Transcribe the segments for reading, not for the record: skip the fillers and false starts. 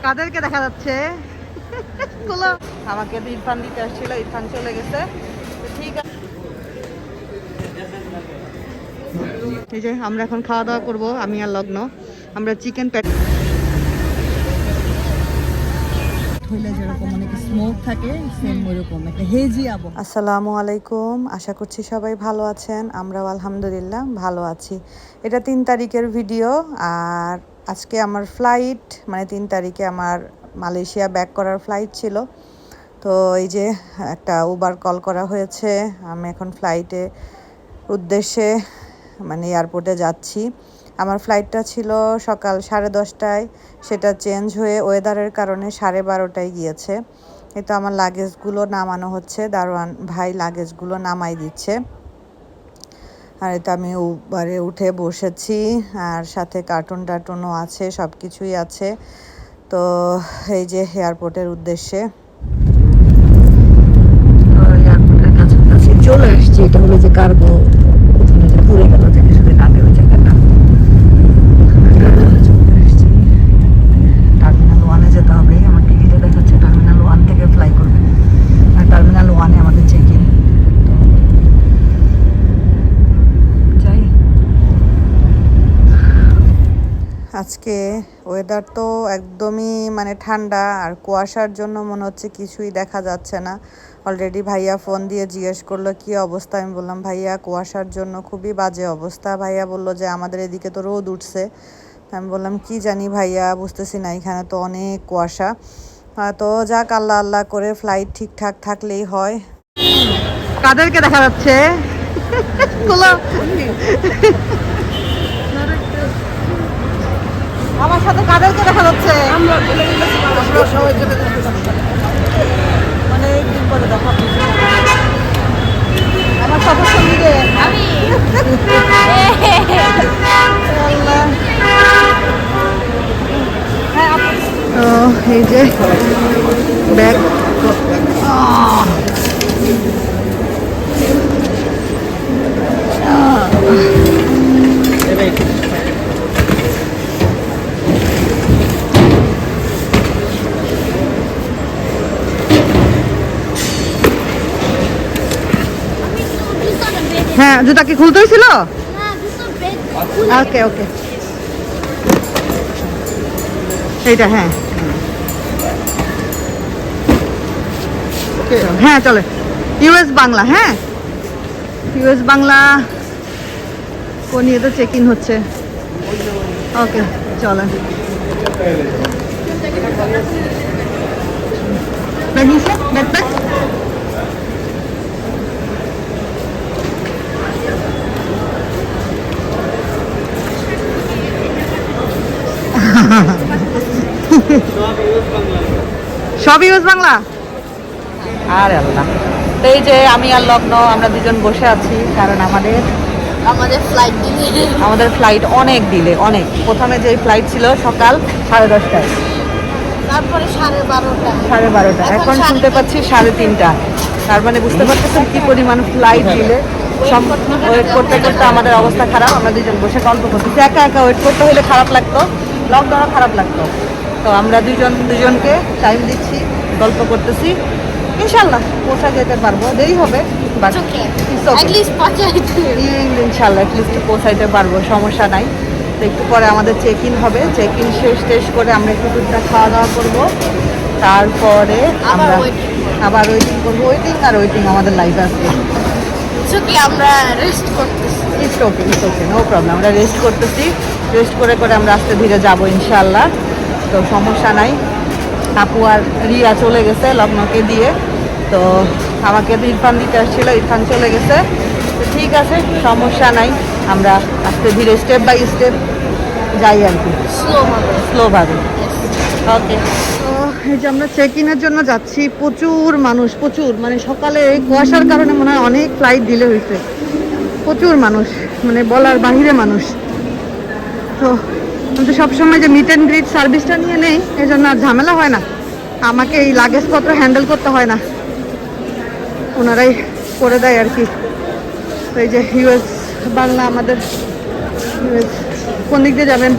কাদেরকে দেখা যাচ্ছে আমাকে তো ইরফান দিতে আসছিল, ইরফান চলে গেছে। ঠিক আছে, এই যে আমরা এখন খাওয়া দাওয়া করবো, আমি আর লগ্ন। আমরা চিকেন প্যাটি যেরকম অনেক স্মোক থাকে, সেম ওইরকম একটা হেজি আবহাওয়া। আসসালামু আলাইকুম, আশা করছি সবাই ভালো আছেন। আমরাও আলহামদুলিল্লাহ ভালো আছি। এটা 3 তারিখের ভিডিও। আর আজকে আমার ফ্লাইট, মানে 3 তারিখে আমার মালয়েশিয়া ব্যাক করার ফ্লাইট ছিল। তো এই যে একটা উবার কল করা হয়েছে, আমি এখন ফ্লাইটে উদ্দেশ্যে মানে এয়ারপোর্টে যাচ্ছি। আমার ফ্লাইটটা ছিল সকাল 10:30টায়, সেটা চেঞ্জ হয়ে ওয়েদারের কারণে 12:30টায় গিয়েছে। এটা আমার লাগেজগুলো নামানো হচ্ছে, দারোয়ান ভাই লাগেজগুলো নামাই দিচ্ছে। আর এটা আমি উবারে উঠে বসেছি, আর সাথে কার্টুন টার্টুনও আছে, সব কিছুই আছে। তো এই যে এয়ারপোর্টের উদ্দেশ্যে এয়ারপোর্টের কাছাকাছি চলে আসছি। এটা হলো যে কার্গো, ওখানে যে পুরে গেল থেকে শুধু নামে ওই জায়গাটা। টার্মিনাল 1-এ যেতে হবে। আমার টিকিটে দেখাচ্ছে টার্মিনাল 1 থেকে ফ্লাই করবে, আর টার্মিনাল 1-এ আমাদের চেক ইন। যাই। আজকে ওয়েদার তো একদমই মানে ঠান্ডা, আর কুয়াশার জন্য মনে হচ্ছে কিছুই দেখা যাচ্ছে না। অলরেডি ভাইয়া ফোন দিয়ে জিজ্ঞেস করলো কী অবস্থা। আমি বললাম ভাইয়া কুয়াশার জন্য খুবই বাজে অবস্থা। ভাইয়া বললো যে আমাদের এদিকে তো রোদ উঠছে। আমি বললাম কি জানি ভাইয়া, বুঝতেছি না, এখানে তো অনেক কুয়াশা। তো যাক, আল্লাহ আল্লাহ করে ফ্লাইট ঠিকঠাক থাকলেই হয়। কাদেরকে দেখা যাচ্ছে আমার সাথে কাদেরকে দেখা যাচ্ছে? অনেকদিন পরে দেখা, আমার সাথে সঙ্গীকে আমি এই যে ব্যাগ। হ্যাঁ, জুতা কি খুলতে হয়েছিল? ওকে ওকে, এইটা হ্যাঁ হ্যাঁ চলে। ইউএস বাংলা, হ্যাঁ ইউএস বাংলা কোন ইয়েতে চেক ইন হচ্ছে। ওকে চলে। সব ইউএস বাংলা। আরে আল্লাহ। তো এই যে আমি আর লগ্ন, আমরা দুজন বসে আছি, কারণ আমাদের ফ্লাইট অনেক ডিলে, অনেক। প্রথমে যে ফ্লাইট ছিল সকাল 10:30টায়, তারপরে 12:30, এখন শুনতে পাচ্ছি 3:30। তার মানে বুঝতে পারতেছেন কি পরিমাণ ফ্লাইট ডিলে। সব ওয়েট করতে করতে আমাদের অবস্থা খারাপ। আমরা দুজন বসে গল্প করতেছি। একা একা ওয়েট করতে হলে খারাপ লাগতো, লকডাউনে খারাপ লাগতো। তো আমরা দুজনকে টাইম দিচ্ছি, গল্প করতেছি। ইনশাল্লাহ পৌঁছা যেতে পারবো, দেরি হবে বাট ইনশাল্লাহ অ্যাটলিস্ট পৌঁছাইতে পারবো, সমস্যা নাই। তো একটু পরে আমাদের চেক ইন হবে, চেক ইন শেষ করে আমরা একটু টুকটাক খাওয়া দাওয়া করবো। তারপরে আমরা আবার ওয়েটিং করবো। ওয়েটিং আমাদের লাইফে আসবে। আমরা রেস্ট করতেছি, ইটস ওকে নো প্রবলেম। আমরা রেস্ট করতেছি, রেস্ট করে আমরা আস্তে ধীরে যাবো ইনশাল্লাহ। তো সমস্যা নাই। আপু আর রিয়া চলে গেছে লগ্নকে দিয়ে। তো আমাকে তো ইরফান দিতে আসছিল, ইরফান চলে গেছে। তো ঠিক আছে, সমস্যা নাই। আমরা আস্তে ধীরে স্টেপ বাই স্টেপ যাই আর কি, স্লোভাবে। ওকে। তো এই যে আমরা চেক ইনের জন্য যাচ্ছি। প্রচুর মানুষ, প্রচুর, মানে সকালে এই কুয়াশার কারণে মনে হয় অনেক ফ্লাইট ডিলে হয়েছে। প্রচুর মানুষ, মানে বলার বাহিরে মানুষ। তো কিন্তু সবসময় যে মিট অ্যান্ড গ্রিট সার্ভিসটা নিয়ে নেই, এই জন্য আর ঝামেলা হয় না। আমাকে এই লাগেজপত্র হ্যান্ডেল করতে হয় না, ওনারাই করে দেয় আর কি। তো এই যে ইউএস বাংলা আমাদের। ইউএস কোন দিক দিয়ে যাবেন?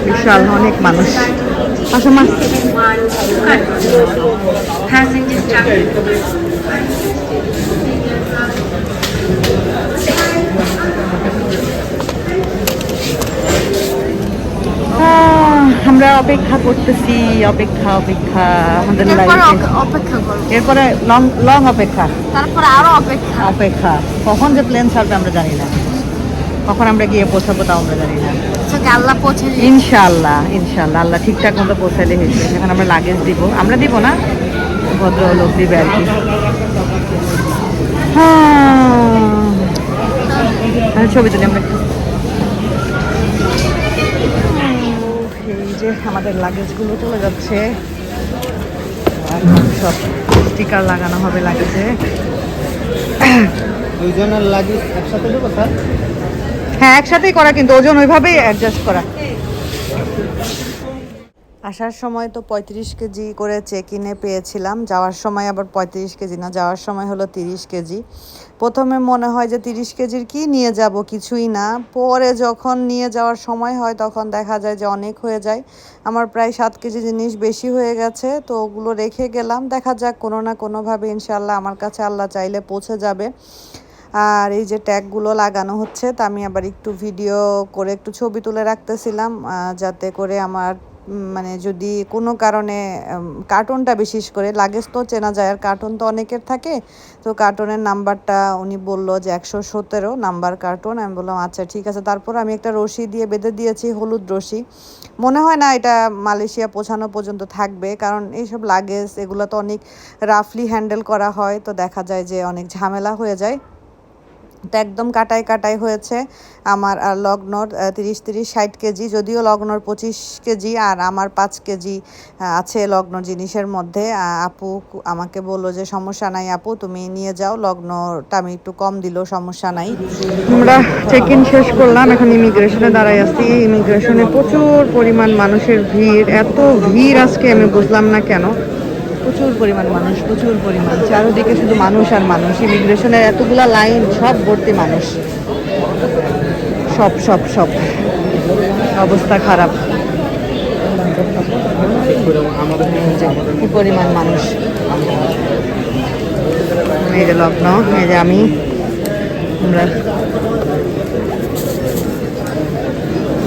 বিশাল অনেক মানুষ। আসো মা। আমরা অপেক্ষা করতেছি, অপেক্ষা অপেক্ষা আমাদের এরপরে লং লং অপেক্ষা, তারপরে আরো অপেক্ষা অপেক্ষা। কখন যে প্লেন ছাড়বে আমরা জানি না, কখন আমরা গিয়ে পৌঁছাবো তাও আমরা জানি না। আল্লাহ পৌঁছে ইনশাআল্লাহ, ইনশাআল্লাহ আল্লাহ ঠিকঠাক মতো পৌঁছালে হয়েছে। এখন আমরা লাগেজ দিব, আমরা দিব না, ভদ্রলোক দিবে আর কি। হ্যাঁ ছবি তুলি আমরা। এই যে আমাদের লাগেজগুলো চলে যাচ্ছে, সব স্টিকার লাগানো হবে লাগেজে। দুইজনের লাগেজ একসাথে দেবো স্যার? হ্যাঁ একসাথেই করা, কিন্তু ওজন ওইভাবেই অ্যাডজাস্ট করা। আসার সময় তো 35 কেজি করে চেক ইনে পেয়েছিলাম, যাওয়ার সময় আবার 35 কেজি না, যাওয়ার সময় হলো 30 কেজি। প্রথমে মনে হয় যে 30 কেজির কি নিয়ে যাব, কিছুই না। পরে যখন নিয়ে যাওয়ার সময় হয় তখন দেখা যায় যে অনেক হয়ে যায়। আমার প্রায় 7 কেজি জিনিস বেশি হয়ে গেছে, তো ওগুলো রেখে গেলাম। দেখা যাক কোনো না কোনোভাবে ইনশাল্লাহ আমার কাছে আল্লাহ চাইলে পৌঁছে যাবে। আর এই যে ট্যাগগুলো লাগানো হচ্ছে, তা আমি আবার একটু ভিডিও করে একটু ছবি তুলে রাখতেছিলাম, যাতে করে আমার মানে যদি কোনো কারণে কার্টুনটা বিশেষ করে লাগেজ তো চেনা যায়, আর কার্টুন তো অনেকের থাকে, তো কার্টুনের নাম্বারটা উনি বললো যে 117 নাম্বার কার্টুন। আমি বললাম আচ্ছা ঠিক আছে। তারপর আমি একটা রশি দিয়ে বেঁধে দিয়েছি, হলুদ রশি। মনে হয় না এটা মালয়েশিয়া পৌঁছানো পর্যন্ত থাকবে, কারণ এইসব লাগেজ এগুলো তো অনেক রাফলি হ্যান্ডেল করা হয়, তো দেখা যায় যে অনেক ঝামেলা হয়ে যায়। তো একদম কাটাই কাটাই হয়েছে আমার। আর লগ্নর 30-60 কেজি, যদিও লগ্নর 25 কেজি আর আমার 5 কেজি আছে লগ্ন জিনিসের মধ্যে। আপু আমাকে বললো যে সমস্যা নাই আপু, তুমি নিয়ে যাও, লগ্নটা আমি একটু কম দিল, সমস্যা নাই। আমরা চেক ইন শেষ করলাম, এখন ইমিগ্রেশনে দাঁড়াই আছি। ইমিগ্রেশনে প্রচুর পরিমাণ মানুষের ভিড়, এত ভিড় আজকে আমি বুঝলাম না কেন। প্রচুর পরিমাণ মানুষ, প্রচুর পরিমাণ, চারদিকে শুধু মানুষ আর মানুষ। ইমিগ্রেশনের এতগুলা লাইন, সব ভর্তি মানুষ, সব সব সব অবস্থা খারাপ। কি পরিমাণ মানুষ, এই যে লগ্ন, এই যে আমি, আমরা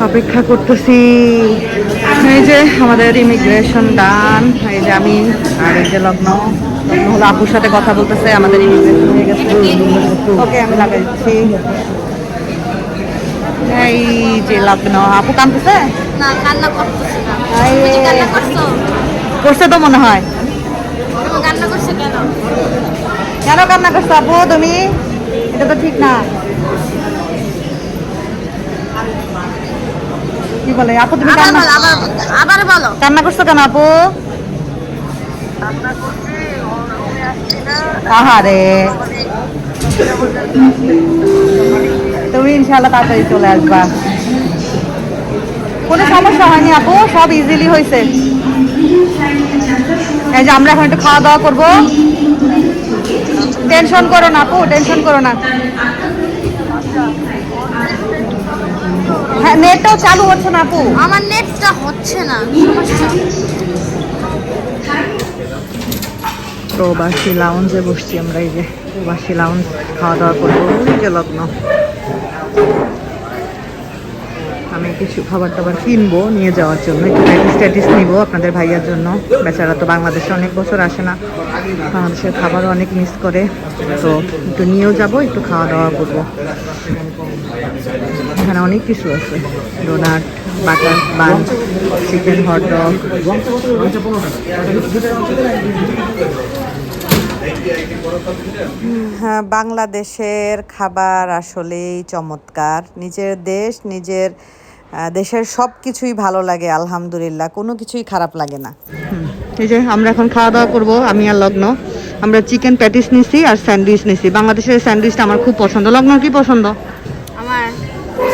অপেক্ষা করতেছি। এই যে আমাদের ইমিগ্রেশন ডান, এই যে আমি, আর এই যে লগ্ন হলো আপুর সাথে কথা বলতেছে। আমাদের ইমিগ্রেশন হয়ে গেছে, ওকে আমি লাগাই দিচ্ছি। এই যে লগ্ন, আপু কাঁদতেছে না, কান্না করতেছে না। এই তুমি কি কান্না করছো? করছে তো মনে হয়। তুমি কান্না করছো কেন? কেন কান্না করছো আপু তুমি? এটা তো ঠিক না। কি বলে আপু তুমি কান্না, আবার বলো কান্না করছো কেন আপু? আহারে, তুমি ইনশাআল্লাহ তাড়াতাড়ি চলে আসবা, কোনো সমস্যা হয়নি আপু, সব ইজিলি হয়েছে। এই যে আমরা এখন একটু খাওয়া দাওয়া করবো, টেনশন করো না আপু, টেনশন করো না। হ্যাঁ নেটটাও চালু হচ্ছে না আপু, আমার নেটটা হচ্ছে না, সমস্যা। প্রবাসী লাউঞ্জে বসছি আমরা, এই যে প্রবাসী লাউঞ্জ, খাওয়া দাওয়া করবো। এই যে লগ্ন, আমি কিছু খাবার টাবার কিনবো নিয়ে যাওয়ার জন্য, একটু স্ট্যাটিস নিবো আপনাদের ভাইয়ার জন্য। বেচারা তো বাংলাদেশে অনেক বছর আসে না, বাংলাদেশের খাবারও অনেক মিস করে, তো একটু নিয়েও যাবো, একটু খাওয়া দাওয়া করবো। এখানে অনেক কিছু আছে, donut, butter bun, chicken hot dog. হ্যাঁ, বাংলাদেশের খাবার আসলেই চমৎকার। নিজের দেশ, নিজের দেশের সব কিছুই ভালো লাগে আলহামদুলিল্লাহ, কোনো কিছুই খারাপ লাগে না। এই যে আমরা এখন খাওয়া দাওয়া করবো, আমি আর লগ্ন। আমরা চিকেন প্যাটিস নিছি আর স্যান্ডউইচ নিছি। বাংলাদেশের স্যান্ডউইচটা আমার খুব পছন্দ। লগ্ন কি পছন্দ? আমার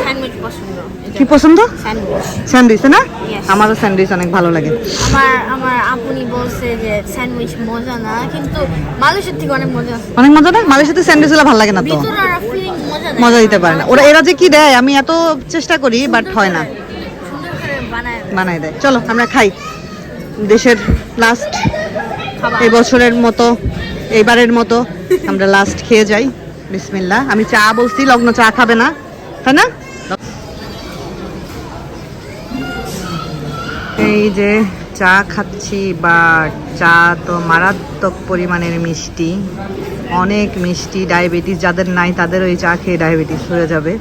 স্যান্ডউইচ পছন্দ। কি পছন্দ? স্যান্ডউইচ। স্যান্ডউইচ না? Yes. আমারও স্যান্ডউইচ অনেক ভালো লাগে। আমার আপনি বলছে যে স্যান্ডউইচ মজা না, কিন্তু মালয়েশিয়ার থেকে অনেক মজা আছে। অনেক মজা না? মালয়েশিয়াতে স্যান্ডউইচ গুলো ভালো লাগে না তো, ভিতরে আর ফিলিং মজা দেয়। মজা দিতে পারে না এরা যে কি দেয়, আমি এত চেষ্টা করি বাট হয় না, সুন্দর করে বানায় দেয়। চলো আমরা খাই দেশের লাস্ট খাবার। এই বছরের মতো, এইবারের মতো আমরা লাস্ট খেয়ে যাই। বিসমিল্লাহ। আমি চা বলছি, লগ্ন চা খাবে না, তাই না? এই যে চা খাচ্ছি, বাট চা তো মারাত্মক পরিমাণের মিষ্টি, অনেক মিষ্টি। ডায়াবেটিস যাদের নাই তাদের ওই চা খেয়ে ডায়াবেটিস হয়ে যাবে।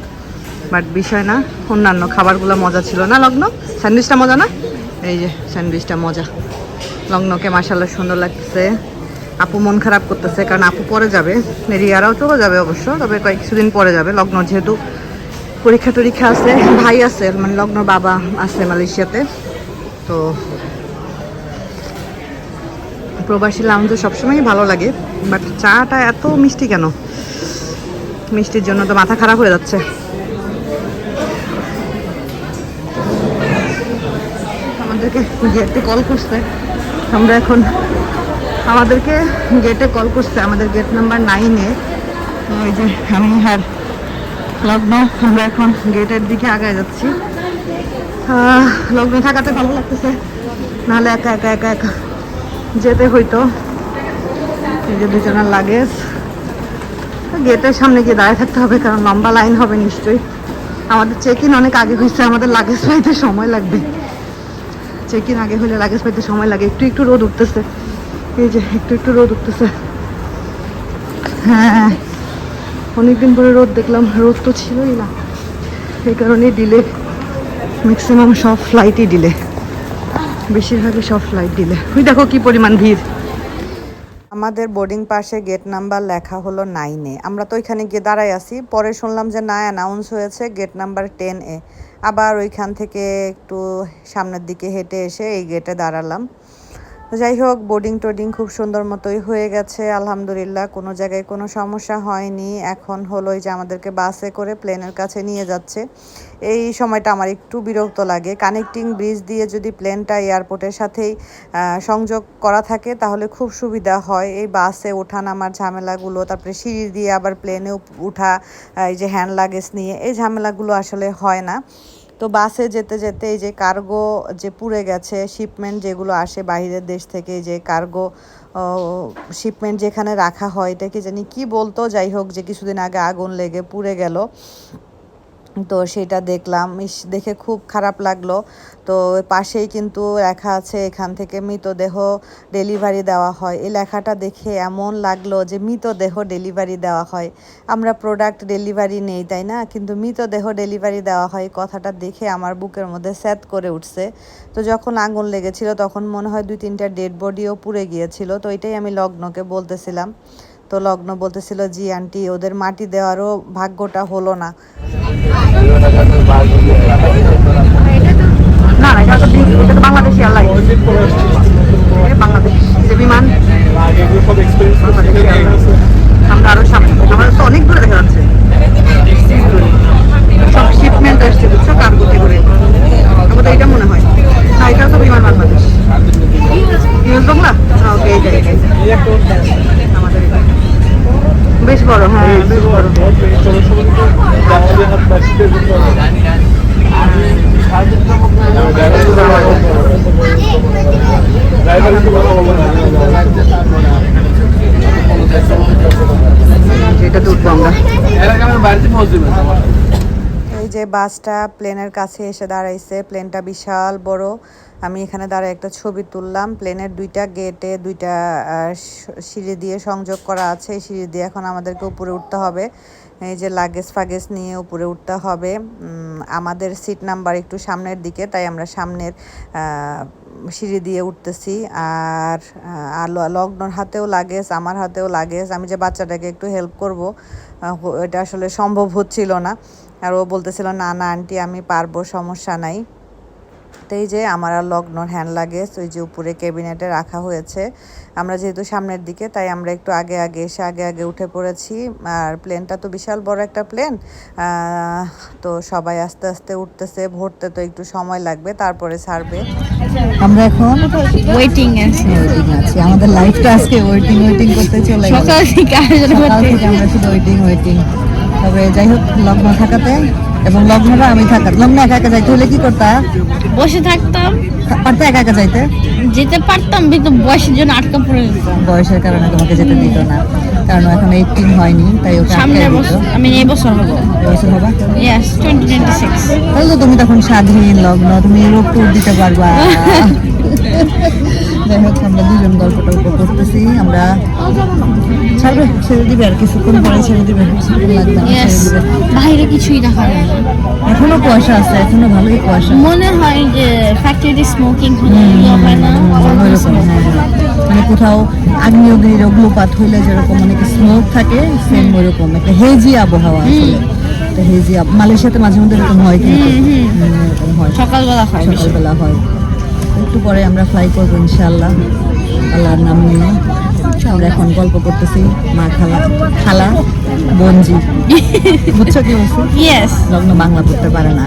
বাট বিষয় না, অন্যান্য খাবারগুলো মজা ছিল না? লগ্ন, স্যান্ডউইচটা মজা না? এই যে স্যান্ডউইচটা মজা। লগ্নকে মাশাআল্লাহ সুন্দর লাগতেছে। আপু মন খারাপ করতেছে কারণ আপু পরে যাবে, রিয়ারাও চলে যাবে অবশ্য, তবে কিছুদিন পরে যাবে। লগ্ন যেহেতু পরীক্ষা টরীক্ষা আছে, ভাই আছে মানে লগ্নর বাবা আছে মালয়েশিয়াতে, তো প্রবাসী লাউঞ্জে সবসময়ই ভালো লাগে। বাট চাটা এত মিষ্টি কেন? মিষ্টির জন্য তো মাথা খারাপ হয়ে যাচ্ছে। আমাদেরকে গেটে কল করছে, আমরা এখন আমাদেরকে গেটে কল করছে, আমাদের গেট নাম্বার 9-এ। ওই যে আমি আর লগ্ন আমরা এখন গেটের দিকে আগায় যাচ্ছি। লগ্ন থাকাতে ভালো লাগতেছে, নাহলে একা একা একা একা যেতে হইতো। এই যে দুজনের লাগেজ, গেটের সামনে গিয়ে দাঁড়িয়ে থাকতে হবে কারণ লম্বা লাইন হবে নিশ্চয়ই। আমাদের চেক ইন অনেক আগে হয়েছে, আমাদের লাগেজ পাইতে সময় লাগবে। চেক ইন আগে হলে লাগেজ পাইতে সময় লাগে। একটু একটু রোদ উঠতেছে, এই যে একটু একটু রোদ উঠতেছে। হ্যাঁ, অনেকদিন পরে রোদ দেখলাম, রোদ তো ছিলই না, এই কারণে ডিলে। ম্যাক্সিমাম সব ফ্লাইটই ডিলে, বেশিরভাগই সব ফ্লাইট ডিলে। ওই দেখো কি পরিমাণ ভিড়। আমাদের বোর্ডিং পাশে গেট নাম্বার লেখা হলো 9-এ। আমরা তো ওইখানে গিয়ে দাঁড়াই আছি, পরে শুনলাম যে না, অ্যানাউন্স হয়েছে গেট নাম্বার 10-এ। আবার ওইখান থেকে একটু সামনের দিকে হেঁটে এসে এই গেটে দাঁড়ালাম। যাই হোক, বোর্ডিং টোডিং খুব সুন্দর মতোই হয়ে গেছে আলহামদুলিল্লাহ, কোনো জায়গায় কোনো সমস্যা হয়নি। এখন হলো যে আমাদেরকে বাসে করে প্লেনের কাছে নিয়ে যাচ্ছে। এই সময়টা আমার একটু বিরক্ত লাগে। কানেক্টিং ব্রিজ দিয়ে যদি প্লেনটা এয়ারপোর্টের সাথেই সংযোগ করা থাকে তাহলে খুব সুবিধা হয়। এই বাসে ওঠা নামার ঝামেলাগুলো, তারপরে সিঁড়ি দিয়ে আবার প্লেনে উঠা, এই যে হ্যান্ড লাগেজ নিয়ে, এই ঝামেলাগুলো আসলে হয় না। তো বাসে যেতে যেতে এই যে কার্গো যে পুড়ে গেছে, শিপমেন্ট যেগুলো আসে বাইরের দেশ থেকে, যে কার্গো শিপমেন্ট যেখানে রাখা হয়, এটাকে জানি কি বলতো, যাই হোক, যে কিছুদিন আগে আগুন লেগে পুড়ে গেল। তো সেটা দেখলাম, দেখে খুব খারাপ লাগলো। তো পাশেই কিন্তু লেখা আছে এখান থেকে মৃতদেহ ডেলিভারি দেওয়া হয়। এই লেখাটা দেখে এমন লাগলো যে মৃতদেহ ডেলিভারি দেওয়া হয়। আমরা প্রোডাক্ট ডেলিভারি নেই, তাই না? কিন্তু মৃতদেহ ডেলিভারি দেওয়া হয়, কথাটা দেখে আমার বুকের মধ্যে স্যাদ করে উঠছে। তো যখন আগুন লেগেছিল তখন মনে হয় 2-3টা ডেড বডিও পুড়ে গিয়েছিল। তো এটাই আমি লগ্নকে বলতেছিলাম। তো লগ্ন বলতেছিল, জি আন্টি, ওদের মাটি দেওয়ারও ভাগ্যটা হলো না। না না, এটা তো বাংলাদেশি এয়ারলাইন, বাংলাদেশ যে বিমান। আমরা আরো সামনে, আমাদের তো অনেক দূরে দেখা যাচ্ছে, সব শিপমেন্ট আসছে, বুঝছো, কার্গোতে করে। আমাদের এটা মনে হয় না, এটাও তো বিমান বাংলাদেশ, ইউএস বাংলা। ওকে, এইটাই আমাদের এটা বেশ বড়। হ্যাঁ, বেশ বড়। এটা তো উঠবো আমরা। এই যে বাসটা প্লেনের কাছে এসে দাঁড়াইছে, প্লেনটা বিশাল বড়। আমি এখানে দাঁড়ায় একটা ছবি তুললাম। প্লেনের 2টা গেটে 2টা সিঁড়ি দিয়ে সংযোগ করা আছে। এই সিঁড়ি দিয়ে এখন আমাদেরকে উপরে উঠতে হবে। এই যে লাগেজ ফাগেজ নিয়ে উপরে উঠতে হবে। আমাদের সিট নাম্বার একটু সামনের দিকে, তাই আমরা সামনের সিঁড়ি দিয়ে উঠতেছি। আর লগ্নর হাতেও লাগেজ, আমার হাতেও লাগেজ। আমি যে বাচ্চাটাকে একটু হেল্প করব, এটা আসলে সম্ভব হচ্ছিল না। আর ও বলতেছিল, না না আন্টি, আমি পারবো, সমস্যা নাই। তো এই যে আমার আর লগ্নর হ্যান্ড লাগেজ ওই যে উপরে ক্যাবিনেটে রাখা হয়েছে। আমরা যেহেতু সামনের দিকে, তাই আমরা একটু আগে আগে এসে আগে আগে উঠে পড়েছি। আর প্লেনটা তো বিশাল বড় একটা প্লেন, তো সবাই আস্তে আস্তে উঠতেছে, ভরতে তো একটু সময় লাগবে, তারপরে ছাড়বে। আমরা এখন ওয়েটিং আছে আছি, আমাদের লাইফটা আজকে ওয়েটিং করতে চলে গেছে। সকাল থেকে আমরা শুধু ওয়েটিং। তবে যাই হোক, লগ্ন থাকাতে এবং লগ্নরা আমি থাকাতে, লগ্ন একা একা যাইতে হলে কি করতা? বসে থাকতাম, পারতে একা একা যাইতে? যেতে পারতাম কিন্তু বয়সের জন্য আটকা পড়ে যেতাম। বয়সের কারণে তোমাকে যেতে দিত না, কারণ এখন 18 হয়নি, তাই ওকে সামনের বছর আমি এই বছর হবো। বছর হবে। ইয়েস 2026। তাহলে তো তুমি তখন স্বাধীন লগ্ন, তুমি ইউরোপ ট্যুর দিতে পারবা। যাই হোক, আমরা দুজন গল্পটা করতেছি। আমরা ছেড়ে দিবে আর কিছুক্ষণ পরে ছেড়ে দিবে, লাগবে না, ইয়েস, ছেড়ে দিবে। বাইরে কিছুই দেখা যায় না। এখনো কুয়াশা আছে, এখনো ভালোই কুয়াশা। মনে হয় যে ফ্যাক্টরি স্মোকিং হয় না, ওইরকম, হ্যাঁ। মানে কোথাও আগ্নেয়গিরির অগ্নুপাত হইলে যেরকম অনেক স্মোক থাকে, সেম ওইরকম একটা হেজি আবহাওয়া আসলে। তো হেজি মালয়েশিয়াতে মাঝে মধ্যে এরকম হয়, কিন্তু এরকম হয়, সকালবেলা হয় বেশি। সকালবেলা হয়। একটু পরে আমরা ফ্লাই করবো ইনশাআল্লাহ, আল্লাহর নাম নিয়ে। আমরা এখন গল্প করতেছি মা, খালা বঞ্জি। বুঝছো কি বলছি? ইয়েস, লগ্ন বাংলা পড়তে পারে না।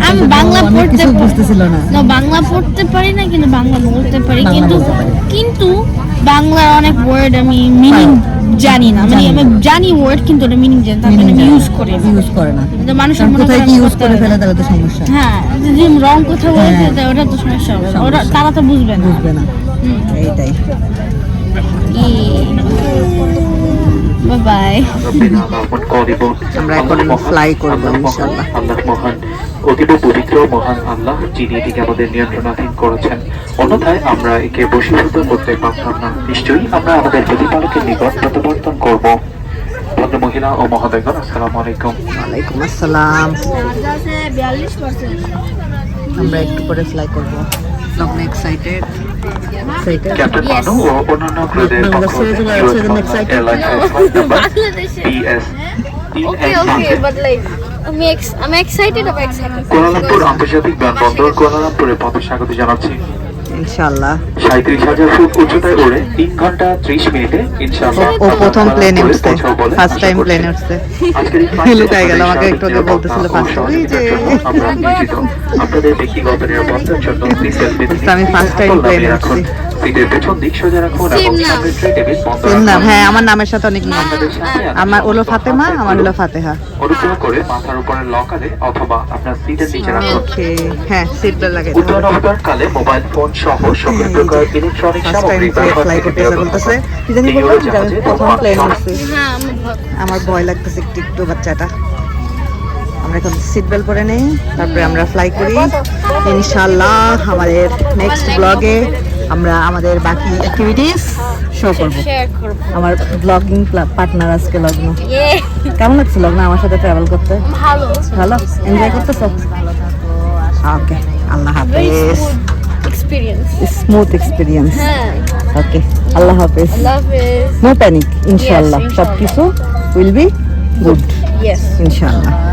আমি বাংলা অনেক পড়তে কিছু বুঝতেছিল না। না, বাংলা পড়তে পারি না কিন্তু বাংলা বলতে পারি, বাংলা কিন্তু বলতে পারি। কিন্তু বাংলার অনেক ওয়ার্ড আমি মিনিং জানি না, মানে আমি জানি ওয়ার্ড কিন্তু ওটা মিনিং জানি, তার জন্য ইউজ করি না। ইউজ করে না, কিন্তু মানুষের কারণ মনে কোথায় করে কি আমি ইউজ করতে করে পারি ফেলে না। তাহলে তো সমস্যা। হ্যাঁ, যদি রং কথা বলতে হ্যাঁ। তাই ওটা তো সমস্যা হবে, সমস্যা। ওরা তারা তো বুঝবে না। বুঝবে না, এইটাই। Bye bye. আমরা এখন ফ্লাই করবো ইনশাআল্লাহ। আল্লাহ মহান, অতীব পবিত্র মহান আল্লাহ, যিনি এটিকে আমাদের নিয়ন্ত্রণাধীন করেছেন, অন্যথায় আমরা একে বশীভূত করতে পারতাম না। নিশ্চয়ই আমরা আমাদের প্রতিপালকের নিকট প্রত্যাবর্তন করব। ভদ্র মহিলা ও মহোদয়গণ, আসসালামু আলাইকুম। ওয়ালাইকুম আসসালাম। আমরা একটু পরে ফ্লাই করবো। লগ্ন এক্সাইটেড। Captain Yes. মানু ও অন্যান্য ক্রুদের পক্ষ হতে US বাংলা এয়ারলাইন্সের flight number PS I'm excited. Kuala Lumpur আন্তর্জাতিক বিমানবন্দর, কুয়ালালামপুরে পথে স্বাগত জানাচ্ছি। ইনশাআল্লাহ। 37,000 ফুট উচ্চতায় উড়ে 3 ঘন্টা 30 মিনিটে ইনশাআল্লাহ ও প্রথম প্লেনে করে উঠছে, পৌঁছাবো বলে ফার্স্ট টাইম আশা করছি। প্লেনে উঠছে। আজকের এই ফ্লাইটে লুকায় গেল, আমাকে আমাদের একটু আগে নিরাপত্তা বলতেছিল ও ফার্স্ট সহযোগিতার জন্য আমরা নিয়োজিত। আপনাদের ব্যক্তিগত নিরাপত্তার জন্য সিট বেল্ট আমি first time plane রাখুন, উঠছি। সিটের পেছন দিক সোজা রাখুন এবং Same নাম। সামনের ট্রে টেবিল বন্ধ সেম নাম, রাখুন। হ্যাঁ, আমার নামের সাথে অনেক নাম। আপনাদের সামনে আমার হলো ফাতেমা, আমার হলো ফাতেহা। অনুগ্রহ করে মাথার উপরের লকারে অথবা আপনার সিটের নিচে রাখুন। ওকে, হ্যাঁ, সিট বেল্ট লাগাই দাও। উত্তরণ অবতরণকালে মোবাইল ফোন সহ সকল প্রকার ইলেকট্রনিক ফার্স্ট টাইম সামগ্রী ব্যবহার ফ্লাই থেকে করতেছে, বিরত বলতেছে থাকুন। কি জানি এই বললাম যে আমি উড়োজাহাজে প্রথম ধূমপান প্লেন করা- উঠছি। হ্যাঁ, আমার ভয় লাগতেছে একটু একটু বাচ্চাটা। আমরা এখন সিট বেল্ট পরে নেই, তারপরে আমরা ফ্লাই করি ইনশাআল্লাহ। আমাদের নেক্সট ব্লগে আমরা আমাদের বাকি অ্যাক্টিভিটিস শো করব। শেয়ার করব। আমার ব্লগিং পার্টনার আজকে লগ্ন। ইয়ে, কেমন লাগছে লগ্ন আমার সাথে ট্রাভেল করতে? ভালো। ভালো, এনজয় করতেছো? ওকে, আল্লাহ হাফেজ। এক্সপেরিয়েন্স। Smooth experience. হ্যাঁ, ওকে, আল্লাহ হাফেজ। আল্লাহ হাফেজ। নো প্যানিক, ইনশাআল্লাহ Yes, সব কিছু উইল বি গুড, ইয়েস। ইনশাআল্লাহ।